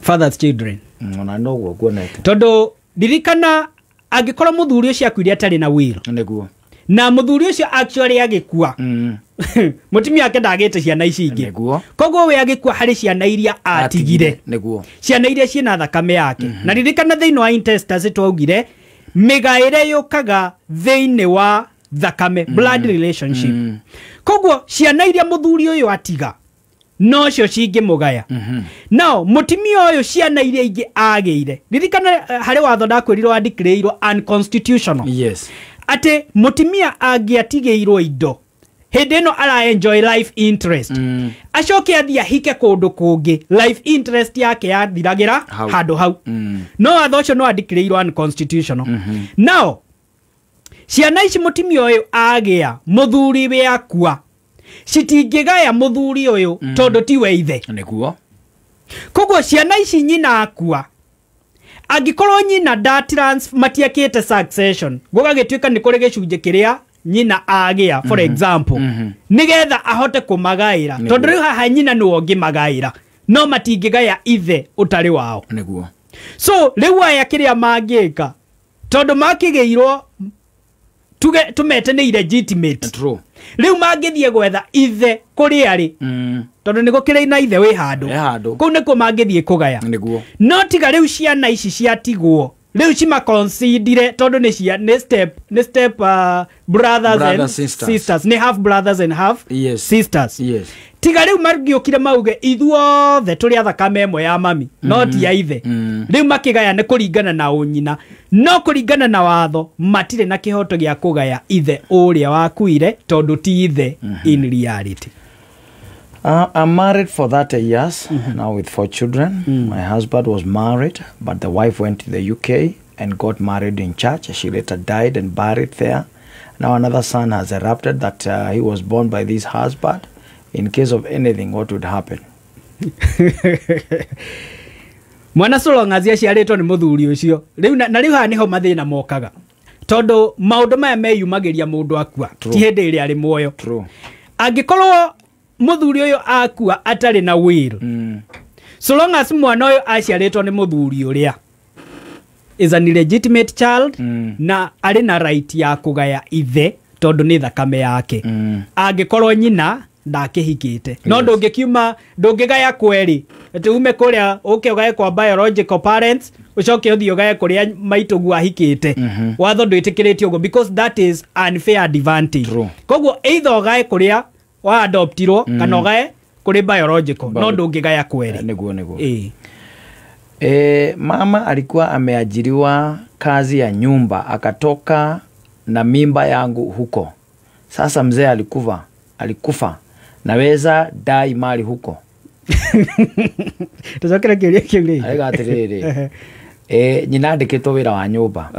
Father's children. Ona no guo kuonete tondũ dirikana agĩkorwo mũthuri ũcio akuire atarĩ na will nĩguo na mũthuri ũcio actually agĩkua mũtumia wake ndagĩte ciana ici ingĩ koguo we agĩkua harĩ ciana iria atigire nĩguo ciana iria ciĩna thakame yake na dirikana thĩinĩ wa intestines twaugire mĩgaĩre yũkaga thĩinĩ wa thakame blood relationship koguo ciana iria mũthuri ũyũ atiga no cio cingĩmũgaya no mũtumia ũyũ ciana iria ingĩ agĩire ririkana harĩ watho ndakwĩrirwo andikĩrĩirwo unconstitutional atĩ mũtumia angĩatigĩirwo indo hĩndĩ ĩno ara enjoy life interest acoke athiĩ ahike kũndũ kũngĩ life interest yake yathiragĩra handũ hau no watho ũcio no andikĩrĩirwo unconstitutional no ciana ici mũtumia ũyũ agĩa mũthuri we akua citingĩgaya mũthuri ũyũ tondũ tiwe ithe nĩguo koguo ciana ici nyina akua angĩkorwo nyina matiakĩte succession gũgagĩtuĩka nĩ kũrĩ gĩcunjĩ kĩrĩa nyina agĩa for example nĩgetha ahote kũmagaĩra tondũ rĩu haha nyina nĩwe ũngĩmagaĩra no matingĩgaya ithe ũtarĩ wao nĩguo so rĩu aya kĩrĩa mangĩka tondũ makĩgĩirwo tumete nĩ illegitimate rĩu mangĩthiĩ gwetha ithe kũrĩ arĩ tondũ nĩ gũkĩrĩ na ithe wĩ handũ kũu nĩkuo mangĩthiĩ kũgaya no tiga rĩu ciana ici ciatigwo rĩu cimaconsidire tondũ nĩ step brothers and sisters nĩ half brothers and half sisters tiga rĩu magĩũkire mauge ithuothe tũrĩ a thakame ĩmwe ya mami no ti ya ithe rĩu makĩgaya nĩ kũringana na ũnyina no kũringana na watho matirĩ na kĩhoto gĩa kũgaya ithe ũrĩa wakuire tondũ ti ithe in reality. I'm married for 30 years now with 4 children. My husband was married, but the wife went to the UK and got married in church. She later died and buried there. Now another son has erupted that he was born by this husband. In case of anything, what would happen? Mwana Solongazi aciarĩtwo nĩ mũthuri ũcio rĩu na rĩu haha nĩho mathĩna mokaga tondũ maũndũ maya meyumagĩria mũndũ akua ti hĩndĩ ĩrĩa arĩ muoyo angĩkorwo mũthuri ũyũ akua atarĩ na will so long as mwana ũyũ aciarĩtwo nĩ mũthuri ũrĩa is an illegitimate child na arĩ na right ya kũgaya ithe tondũ nĩ thakame yake angĩkorwo nyina ndakĩhikĩte no ndũngĩgaya kweri atĩ ume kũrĩa ũke ũgaye kwa biological parents ucoke ũthiĩ ũgaye kũrĩa maitũgu ahikĩte watho ndwĩtĩkĩrĩtio ũguo because that is unfair advantage koguo either ũgaye kũrĩa wa adoptirwo kana ũgaye kũrĩ biological no ndũngĩgaya kweri nĩguo mama alikuwa ameajiriwa kazi ya nyumba akatoka na mimba yangu huko sasa mzee alikufa naweza dai mali huko tuzokera kĩũria kĩu rĩ aiga atĩrĩrĩ nyina ndĩkĩtwo wĩra wa nyũmba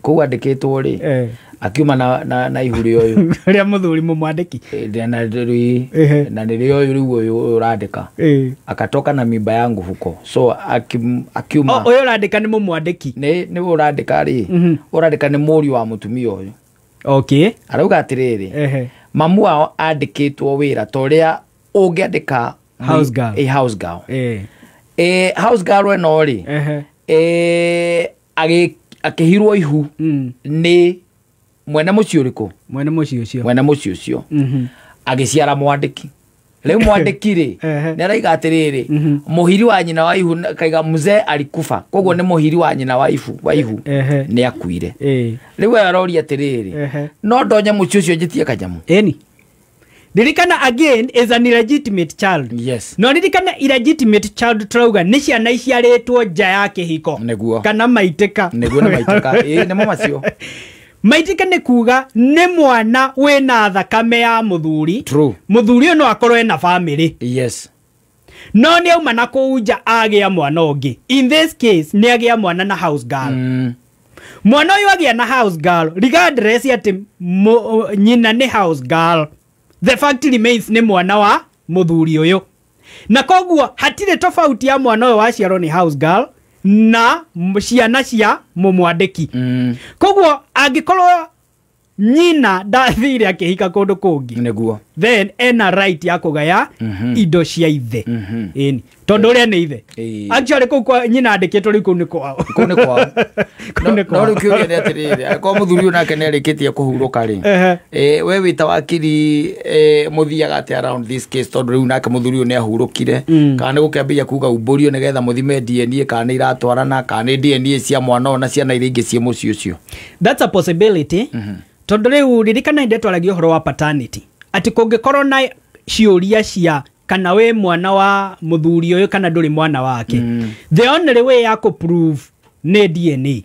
kou andikitwo ri akiuma na ihuri uyu ria muthuri mumwandiki na nirio uyu riu uyu urandika akatoka na mimba yangu huko so akiuma uyu urandika ni mumwandiki ni urandika ri urandika ni muri wa mutumia uyu okay arauga atiriri mamu wao andikitwo wira toria ungiandika house girl house girl eno ri akihirwo ihu ni mwene mucio riku mwene mucio ucio agiciara mwandiki riu mwandiki ri ni araiga atiriri muhiri wa nyina wa ihu kaiga mzee alikufa koguo ni muhiri wa nyina wa ihu ni akuire riu aroria atiriri no ndonye mucio ucio njitie kanyamu Dirikana again is an illegitimate child. Yes. No dirikana illegitimate child trauga ni ciana iciaritwo nja ya kihiko. Neguo. Kana maiteka. Neguo na maiteka. Nemo macio. Maiteka ni kuga ni mwana wina thakame ya muthuri. True. Muthuri no akorwe na family. Yes. No ni auma na kuja agia mwana ungi. In this case ni agia mwana na house girl. Mwana uyu agia na house girl regardless ati nyina ni house girl. The fact remains ni mwana wa muthuri uyu. Na koguo hatire tofauti ya mwana uyu waciarwo ni house girl na ciana cia mumwandiki. Koguo angikorwo nyina ndathire akihika kundu kungi neguo then ena right ya kugaya indo cia ithe ini tondu ria ni ithe actually kwa nyina andikitwo riku ni kwao no rikiuria ni atiriri ko muthuri unake ni arikitie kuhuruka ri we wita wakiri muthiaga ati around this case tondu riu nake muthuri ni ahurukire kana ni gukembia kuga umburio ni getha muthime DNA kana ni iratwarana kana ni DNA cia mwana ona ciana iria ingi cie mucio ucio. That's a possibility. Tondu riu ririkana inde twaragia horo wa paternity ati kungikorwo na ciuria cia kana we mwana wa muthuri uyu kana nduri mwana wake the only way ya ku prove ni DNA.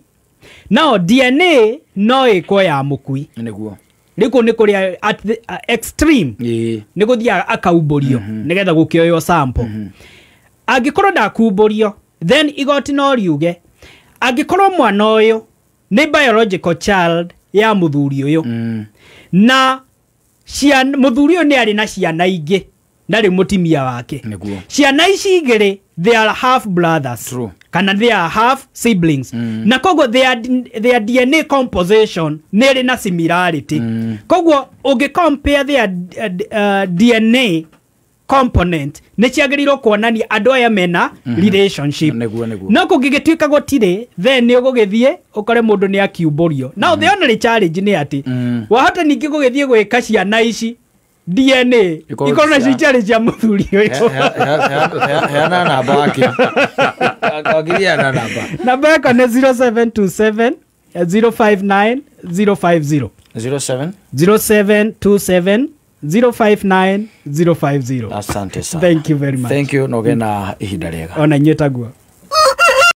Now DNA no iko ya mukui neguo riku ni kuria at the extreme ni guthia akaumburio nigetha gukioyo sample angikorwo ndakumburio then igoti no riuge angikorwo mwana uyu ni biological child ya muthuri uyu na muthuri uyu ni ari na ciana ingi ndari mutimia wake ciana ici igiri they are half brothers. True. Kana they are half siblings na koguo their DNA composition neri na similarity koguo ugi compare their DNA component ne ciagiriro kuonania andu aya mena relationship no kugigituika gutire then ni ugugithie ukore mundu ni akiumburio now the only challenge ni ati wahota ningi gugithie gwika ciana ici DNA iko na challenge ya muthuri uyu heana namba wake akagiria na namba yako ni 0727 059 050 0727 059 050. Asante sana. Thank you very much. Thank you. Nogena ihinda riega. Ona nyetagua.